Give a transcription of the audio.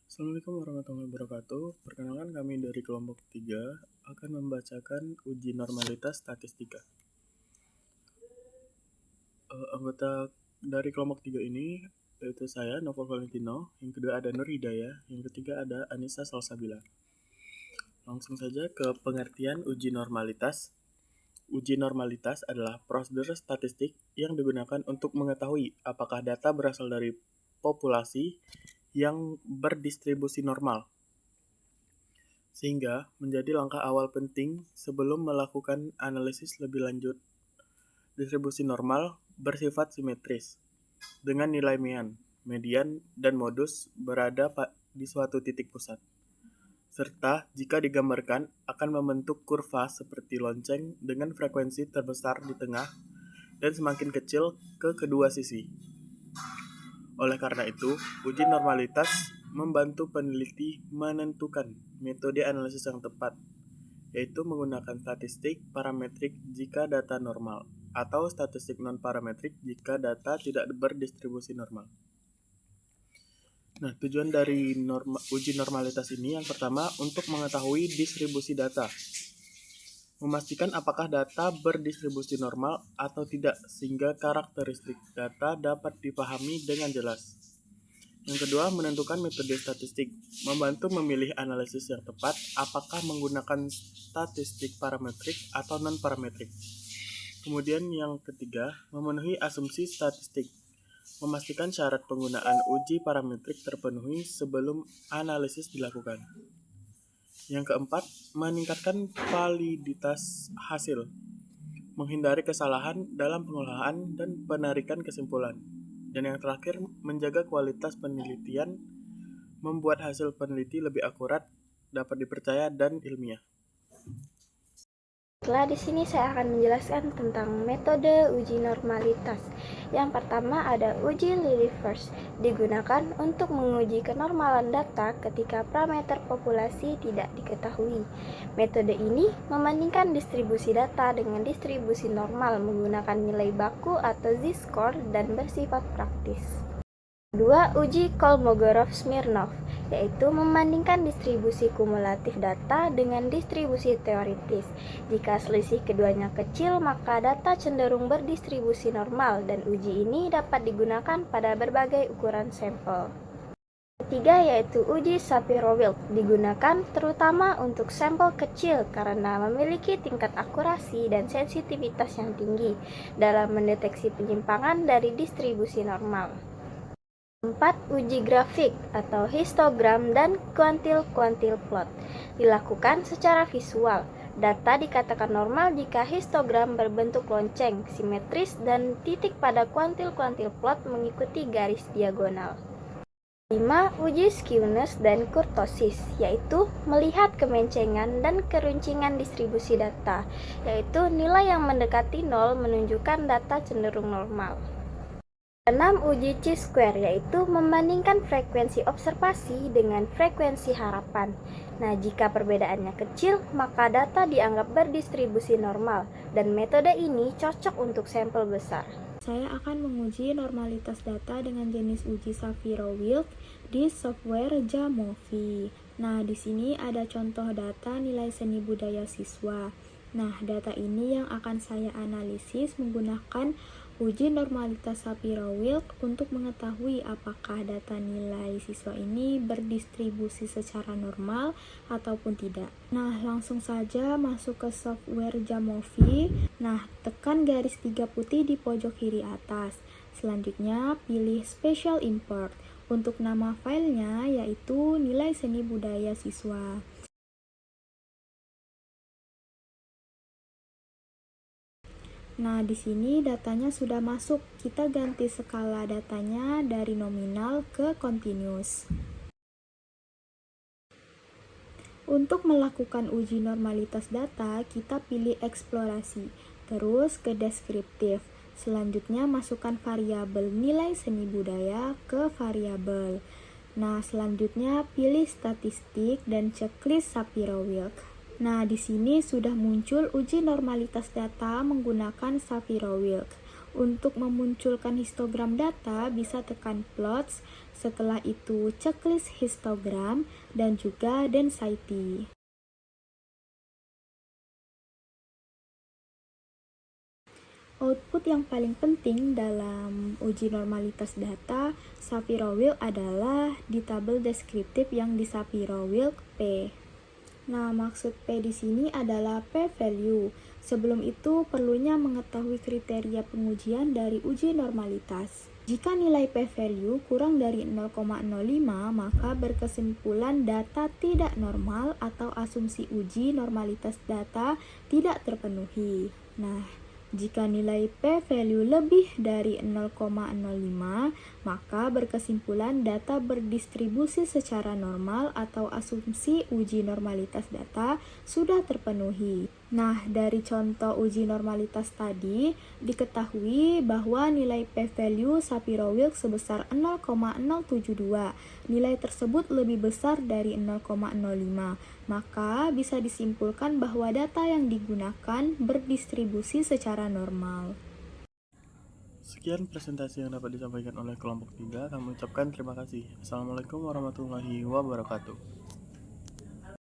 Assalamualaikum warahmatullahi wabarakatuh. Perkenalkan kami dari kelompok 3 akan membacakan uji normalitas statistika. Anggota dari kelompok 3 ini yaitu saya, Novel Valentino, yang kedua ada Nur Hidayah, yang ketiga ada Anissa Salsabila. Langsung saja ke pengertian uji normalitas. Uji normalitas adalah prosedur statistik yang digunakan untuk mengetahui apakah data berasal dari populasi yang berdistribusi normal, sehingga menjadi langkah awal penting sebelum melakukan analisis lebih lanjut. Distribusi normal bersifat simetris, dengan nilai median, dan modus berada di suatu titik pusat, serta jika digambarkan akan membentuk kurva seperti lonceng dengan frekuensi terbesar di tengah dan semakin kecil ke kedua sisi. Oleh karena itu, uji normalitas membantu peneliti menentukan metode analisis yang tepat, yaitu menggunakan statistik parametrik jika data normal, atau statistik non-parametrik jika data tidak berdistribusi normal. Nah, tujuan dari uji normalitas ini yang pertama untuk mengetahui distribusi data. Memastikan apakah data berdistribusi normal atau tidak sehingga karakteristik data dapat dipahami dengan jelas. Yang kedua, menentukan metode statistik, membantu memilih analisis yang tepat apakah menggunakan statistik parametrik atau non-parametrik. Kemudian yang ketiga, memenuhi asumsi statistik, memastikan syarat penggunaan uji parametrik terpenuhi sebelum analisis dilakukan. Yang keempat, meningkatkan validitas hasil, menghindari kesalahan dalam pengolahan dan penarikan kesimpulan. Dan yang terakhir, menjaga kualitas penelitian, membuat hasil peneliti lebih akurat, dapat dipercaya, dan ilmiah. Setelah di sini saya akan menjelaskan tentang metode uji normalitas. Yang pertama ada uji Lilliefors, digunakan untuk menguji kenormalan data ketika parameter populasi tidak diketahui. Metode ini membandingkan distribusi data dengan distribusi normal menggunakan nilai baku atau z-score dan bersifat praktis. Kedua, uji Kolmogorov-Smirnov, yaitu membandingkan distribusi kumulatif data dengan distribusi teoritis. Jika selisih keduanya kecil, maka data cenderung berdistribusi normal dan uji ini dapat digunakan pada berbagai ukuran sampel. Ketiga yaitu uji Shapiro-Wilk, digunakan terutama untuk sampel kecil karena memiliki tingkat akurasi dan sensitivitas yang tinggi dalam mendeteksi penyimpangan dari distribusi normal. 4. Uji grafik atau histogram dan kuantil-kuantil plot dilakukan secara visual. Data dikatakan normal jika histogram berbentuk lonceng, simetris, dan titik pada kuantil-kuantil plot mengikuti garis diagonal. 5. Uji skewness dan kurtosis, yaitu melihat kemencengan dan keruncingan distribusi data, yaitu nilai yang mendekati 0 menunjukkan data cenderung normal. 6. Uji chi-square, yaitu membandingkan frekuensi observasi dengan frekuensi harapan. Nah, jika perbedaannya kecil, maka data dianggap berdistribusi normal, dan metode ini cocok untuk sampel besar. Saya akan menguji normalitas data dengan jenis uji Shapiro-Wilk di software Jamovi. Nah, di sini ada contoh data nilai seni budaya siswa. Nah, data ini yang akan saya analisis menggunakan uji normalitas Shapiro-Wilk untuk mengetahui apakah data nilai siswa ini berdistribusi secara normal ataupun tidak. Nah, langsung saja masuk ke software Jamovi. Nah, tekan garis 3 putih di pojok kiri atas. Selanjutnya, pilih Special Import. Untuk nama filenya yaitu nilai seni budaya siswa. Nah, di sini datanya sudah masuk. Kita ganti skala datanya dari nominal ke continuous. Untuk melakukan uji normalitas data, kita pilih eksplorasi, terus ke deskriptif. Selanjutnya masukkan variabel nilai seni budaya ke variabel. Nah, selanjutnya pilih statistik dan checklist Shapiro-Wilk. Nah, di sini sudah muncul uji normalitas data menggunakan Shapiro-Wilk. Untuk memunculkan histogram data, bisa tekan plots, setelah itu checklist histogram, dan juga density. Output yang paling penting dalam uji normalitas data Shapiro-Wilk adalah di tabel deskriptif yang di Shapiro-Wilk P. Nah, maksud P di sini adalah p-value. Sebelum itu, perlunya mengetahui kriteria pengujian dari uji normalitas. Jika nilai p-value kurang dari 0,05, maka berkesimpulan data tidak normal atau asumsi uji normalitas data tidak terpenuhi. Nah, jika nilai p-value lebih dari 0,05, maka berkesimpulan data berdistribusi secara normal atau asumsi uji normalitas data sudah terpenuhi. Nah, dari contoh uji normalitas tadi, diketahui bahwa nilai p-value Shapiro-Wilk sebesar 0,072. Nilai tersebut lebih besar dari 0,05. Maka bisa disimpulkan bahwa data yang digunakan berdistribusi secara normal. Sekian presentasi yang dapat disampaikan oleh kelompok 3. Kami ucapkan terima kasih. Assalamualaikum warahmatullahi wabarakatuh.